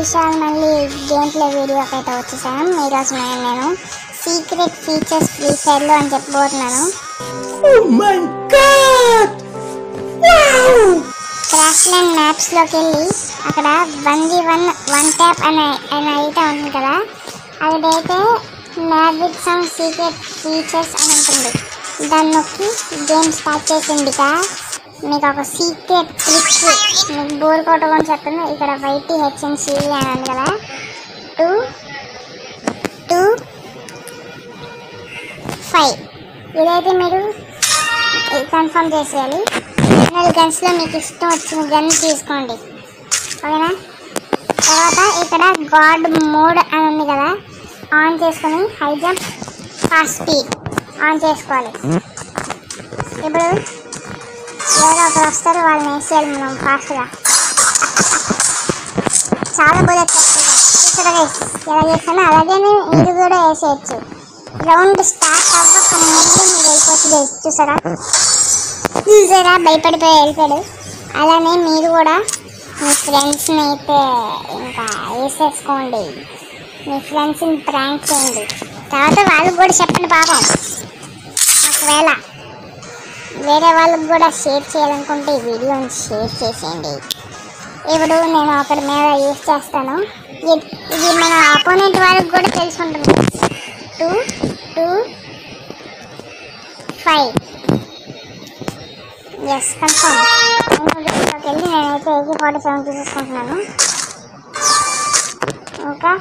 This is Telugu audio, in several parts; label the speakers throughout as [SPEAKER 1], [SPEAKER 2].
[SPEAKER 1] విషయాలు మళ్ళీ గేమ్ ప్లే వీడియోకి అయితే వచ్చేసాను. ఈరోజు నేను సీక్రెట్ ఫీచర్స్ ఫ్రీ ఫైర్లో అని చెప్పబోతున్నాను. క్రాష్ ల్యాండ్ మ్యాప్స్లోకి వెళ్ళి అక్కడ 1v1 1 ట్యాప్ అనే అయితే ఉంటుంది కదా, అదైతే మ్యాజిక్ సౌండ్ సీక్రెట్ ఫీచర్స్ అని ఉంటుంది. దాన్ని నొక్కి గేమ్ స్టార్ట్ చేసింది. మీకు ఒక సీక్రెట్ ట్రిక్ మీకు బోర్ కొట్టకుండా చెప్తాను. ఇక్కడ YTHNC అని ఉంది కదా, 225 ఇదైతే మీరు కన్ఫర్మ్ చేసేయాలి. జనరల్ గన్స్లో మీకు ఇష్టం వచ్చిన గన్ తీసుకోండి, ఓకేనా. తర్వాత ఇక్కడ గాడ్ మోడ్ అని ఉంది కదా, ఆన్ చేసుకొని high jump fast speed on చేసుకోవాలి. ఇప్పుడు ఎవరో ఒకరు వస్తారు, వాళ్ళని వేసేయాలి మనం ఫాస్ట్గా. చాలా బుల్లెట్స్ వస్తాయి ఎలా చేస్తానో అలాగే మీరు కూడా వేసేయచ్చు. రౌండ్ స్టార్ట్ అవ్వక ముందు మీరు వెళ్ళిపోతుంది. చూసారా భయపడిపోయి వెళ్ళిపోయాడు. అలానే మీరు కూడా మీ ఫ్రెండ్స్ని అయితే ఇంకా వేసేసుకోండి, మీ ఫ్రెండ్స్ని ప్రాంక్ చేయండి. తర్వాత వాళ్ళకి కూడా చెప్పండి. పాపం ఒకవేళ వేరే వాళ్ళకి కూడా షేర్ చేయాలనుకుంటే ఈ వీడియోని షేర్ చేసేయండి. ఇప్పుడు నేను ఒకటి మీద యూజ్ చేస్తాను. ఇది మన అపోనెంట్ వాళ్ళకి కూడా తెలుసుకుంటుంది. 225 ఎస్ కన్ఫర్మ్. దీంట్లోకి వెళ్ళి నేనైతే AK-47 తీసుకుంటున్నాను. ఇంకా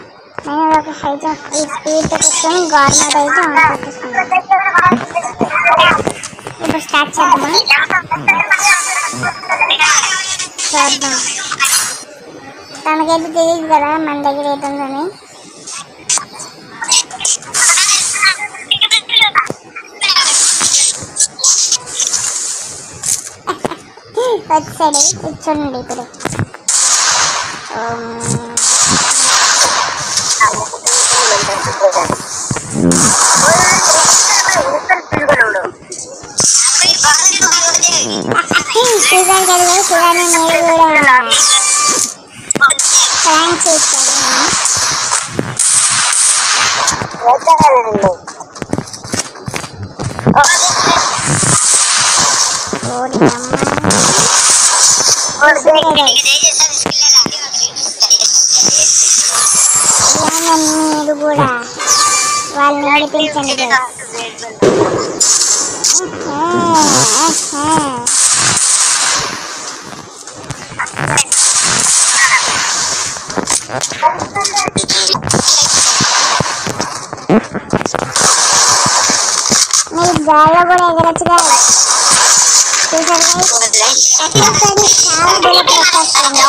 [SPEAKER 1] నేను ఒక హై జంప్ స్పీడ్ తీసుకొని గవర్నమెంట్ అయితే ఆన్ చేసుకున్నాను. ఇప్పుడు స్టార్ట్ చేద్దామా చూద్దాం. తనకైతే తెలియదు కదా మన దగ్గర అవుతుందని. వచ్చాడు కూర్చోండి. ఇప్పుడు చూసాను కదా, చూడాలి మీరు కూడా ప్రాంక్ చేస్తాను. మీరు కూడా వాళ్ళని నడిపించండి. మీరు గాల్లో కూడా ఎగరచ్చుగా. చూసారు చాలా బుల్లెట్ వచ్చేస్తుంది.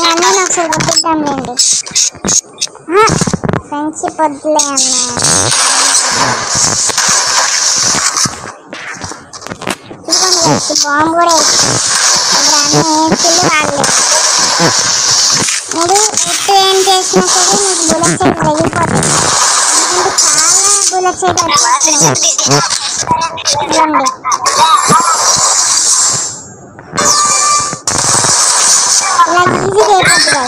[SPEAKER 1] అన్నీ ఒకసారి రప్పిద్దాం రండి. ఫ్రెండ్షిప్ వద్దులే అన్న. బాంబు కూడా ఇప్పుడు అన్నీ వేసుకెళ్ళి వాళ్ళు మీరు ఎట్టు ఏం చేసినా సరే మీకు బుల్లెట్స్ అయితే తగిలిపోతాయి. ఎందుకంటే చాలా బుల్లెట్స్ అయితే వచ్చేస్తున్నాయి. చూడండి ఇలా ఈజీగా అయిపోద్ది కదా,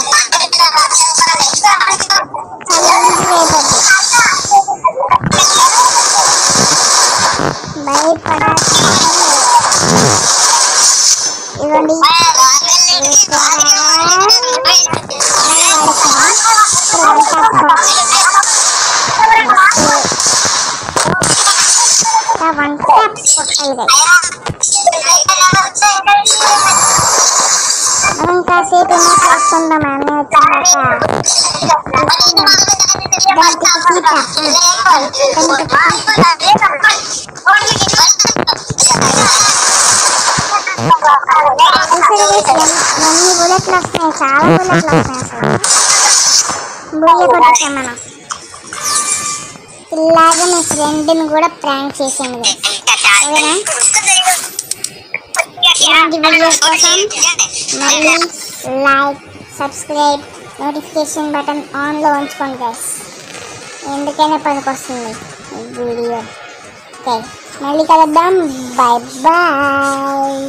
[SPEAKER 1] చాలా ఈజీగా అయిపోద్ది. భయపడ ఇవ్వండి. వన్ ట్యాప్ కొట్టాలి. మనం కాసేపు ఏమో చూసుకుందాం. అన్నీ వచ్చాక ఎన్ని బుల్లెట్లు వస్తాయి, చాలా బుల్లెట్లు వస్తాయి. అసలు బుల్లె కొట్టాం మనం. ఇలాగే మీ ఫ్రెండ్ని కూడా ప్రాంక్ చేసేయండి, ఓకేనా. ఇలాంటి వీడియోస్ కోసం మళ్ళీ లైక్, సబ్స్క్రైబ్, నోటిఫికేషన్ బటన్ ఆన్లో ఉంచుకోండి గైస్. ఎందుకైనా పనికి వస్తుంది ఈ వీడియో. ఓకే. మళ్ళీ కలుద్దాం. Bye bye.